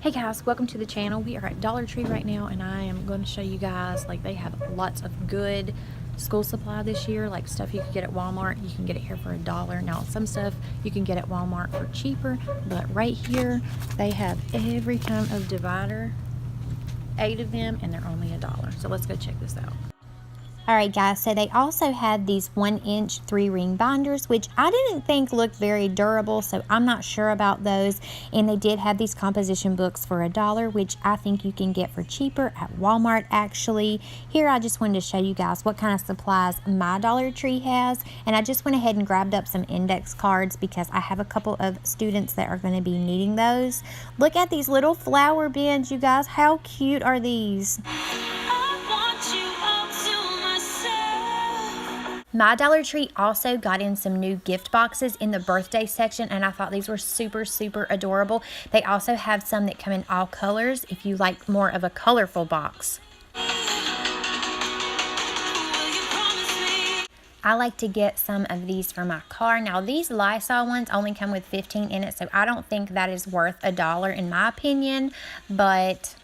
Hey guys, welcome to the channel. We are at Dollar Tree right now and I am going to show you guys, like, they have lots of good school supply this year, like stuff you could get at Walmart. You can get it here for $1. Now some stuff you can get at Walmart for cheaper, but right here they have every kind of divider, 8 of them, and they're only $1. So let's go check this out. Alright guys, so they also had these 1-inch 3-ring binders, which I didn't think looked very durable, so I'm not sure about those. And they did have these composition books for $1, which I think you can get for cheaper at Walmart actually. Here I just wanted to show you guys what kind of supplies my Dollar Tree has, and I just went ahead and grabbed up some index cards because I have a couple of students that are going to be needing those. Look at these little flower bins, you guys. How cute are these? My Dollar Tree also got in some new gift boxes in the birthday section, and I thought these were super adorable. They also have some that come in all colors if you like more of a colorful box. I like to get some of these for my car. Now these Lysol ones only come with 15 in it, so I don't think that is worth $1 in my opinion, but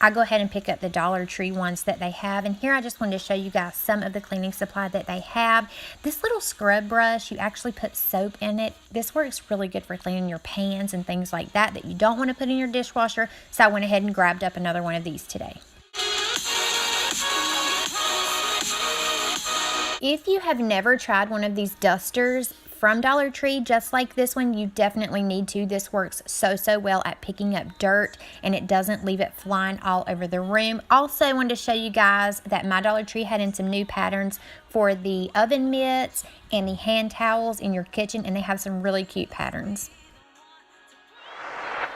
I go ahead and pick up the Dollar Tree ones that they have. And here I just wanted to show you guys some of the cleaning supply that they have. This little scrub brush, you actually put soap in it. This works really good for cleaning your pans and things like that that you don't want to put in your dishwasher. So I went ahead and grabbed up another one of these today. If you have never tried one of these dusters from Dollar Tree, just like this one, you definitely need to. This works so well at picking up dirt, and it doesn't leave it flying all over the room. Also wanted to show you guys that my Dollar Tree had in some new patterns for the oven mitts and the hand towels in your kitchen, and they have some really cute patterns.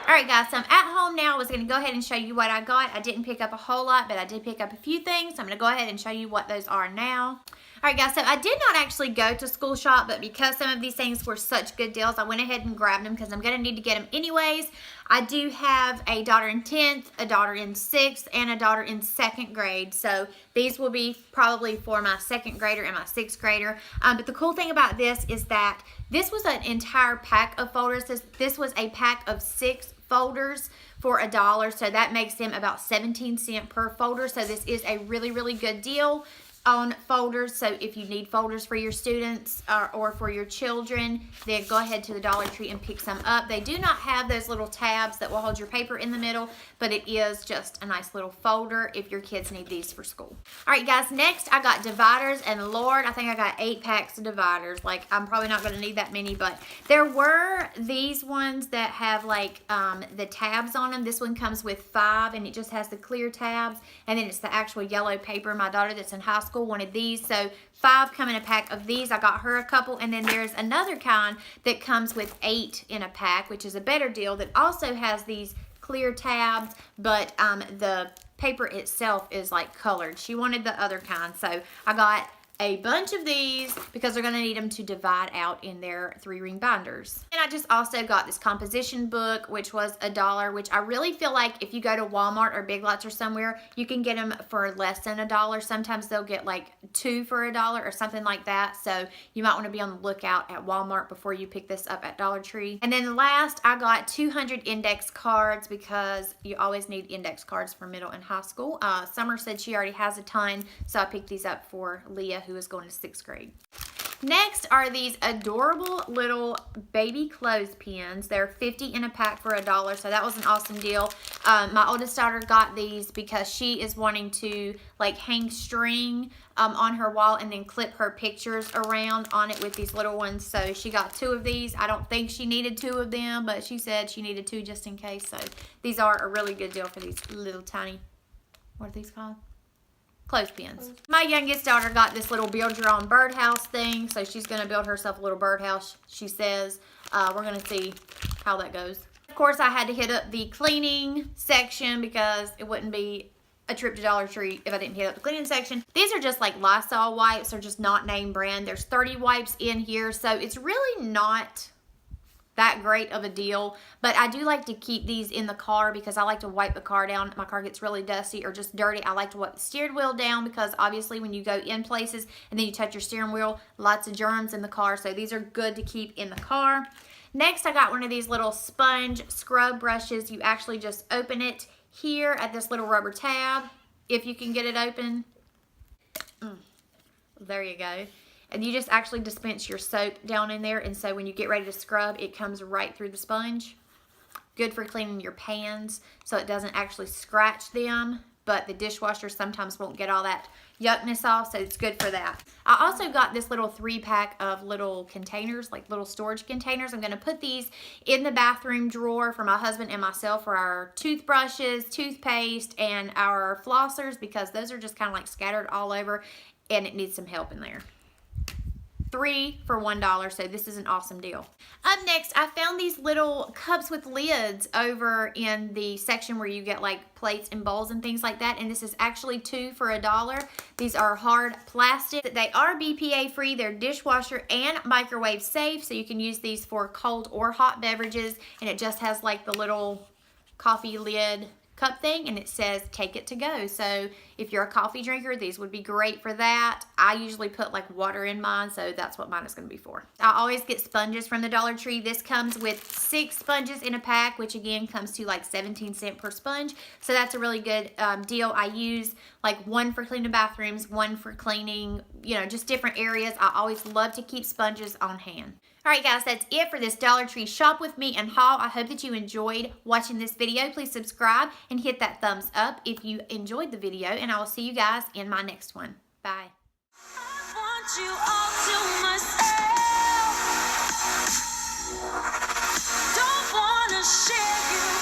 Alright guys, so I'm at home now. I was going to go ahead and show you what I got. I didn't pick up a whole lot, but I did pick up a few things. So I'm going to go ahead and show you what those are now. Alright guys, so I did not actually go to school shop, but because some of these things were such good deals, I went ahead and grabbed them because I'm going to need to get them anyways. I do have a daughter in 10th, a daughter in 6th, and a daughter in 2nd grade. So these will be probably for my 2nd grader and my 6th grader. But the cool thing about this is that this was an entire pack of folders. This was a pack of 6 folders for $1, so that makes them about 17 cents per folder. So this is a really good deal on folders. So if you need folders for your students or for your children, then go ahead to the Dollar Tree and pick some up. They do not have those little tabs that will hold your paper in the middle, but it is just a nice little folder if your kids need these for school. Alright guys, next I got dividers, and Lord, I think I got 8 packs of dividers. Like, I'm probably not going to need that many, but there were these ones that have like the tabs on them. This one comes with 5, and it just has the clear tabs, and then it's the actual yellow paper. My daughter that's in high school wanted these, so 5 come in a pack of these. I got her a couple, and then there's another kind that comes with 8 in a pack, which is a better deal, that also has these clear tabs, but the paper itself is like colored. She wanted the other kind, so I got a bunch of these because they're going to need them to divide out in their 3-ring binders. And I just also got this composition book, which was $1, which I really feel like if you go to Walmart or Big Lots or somewhere, you can get them for less than $1. Sometimes they'll get like 2 for $1 or something like that. So you might want to be on the lookout at Walmart before you pick this up at Dollar Tree. And then last, I got 200 index cards because you always need index cards for middle and high school. Summer said she already has a ton, so I picked these up for Leah, who is going to 6th grade. Next are these adorable little baby clothespins. They're 50 in a pack for $1, so that was an awesome deal. My oldest daughter got these because she is wanting to like hang string on her wall and then clip her pictures around on it with these little ones. So she got 2 of these. I don't think she needed 2 of them, but she said she needed 2 just in case. So these are a really good deal for these little tiny, what are these called? Clothespins. My youngest daughter got this little build your own birdhouse thing, so she's going to build herself a little birdhouse, she says. We're going to see how that goes. Of course, I had to hit up the cleaning section because it wouldn't be a trip to Dollar Tree if I didn't hit up the cleaning section. These are just like Lysol wipes. They're just not name brand. There's 30 wipes in here, so it's really not that great of a deal, but I do like to keep these in the car because I like to wipe the car down. My car gets really dusty or just dirty. I like to wipe the steering wheel down because obviously when you go in places and then you touch your steering wheel, lots of germs in the car, so these are good to keep in the car. Next, I got one of these little sponge scrub brushes. You actually just open it here at this little rubber tab, if you can get it open. There you go. And you just actually dispense your soap down in there, and so when you get ready to scrub, it comes right through the sponge. Good for cleaning your pans so it doesn't actually scratch them, but the dishwasher sometimes won't get all that yuckness off, so it's good for that. I also got this little 3-pack of little containers, like little storage containers. I'm going to put these in the bathroom drawer for my husband and myself for our toothbrushes, toothpaste, and our flossers, because those are just kind of like scattered all over and it needs some help in there. 3 for $1, so this is an awesome deal. Up next, I found these little cups with lids over in the section where you get like plates and bowls and things like that, and this is actually 2 for $1. These are hard plastic. They are BPA free. They're dishwasher and microwave safe, so you can use these for cold or hot beverages, and it just has like the little coffee lid cup thing, and it says take it to go. So if you're a coffee drinker, these would be great for that. I usually put like water in mine, so that's what mine is going to be for. I always get sponges from the Dollar Tree. This comes with 6 sponges in a pack, which again comes to like 17 cents per sponge, so that's a really good deal. I use like 1 for cleaning bathrooms, 1 for cleaning, you know, just different areas. I always love to keep sponges on hand. Alright guys, that's it for this Dollar Tree Shop With Me and haul. I hope that you enjoyed watching this video. Please subscribe and hit that thumbs up if you enjoyed the video, and I will see you guys in my next one. Bye. I want you all to myself. Don't wanna share you.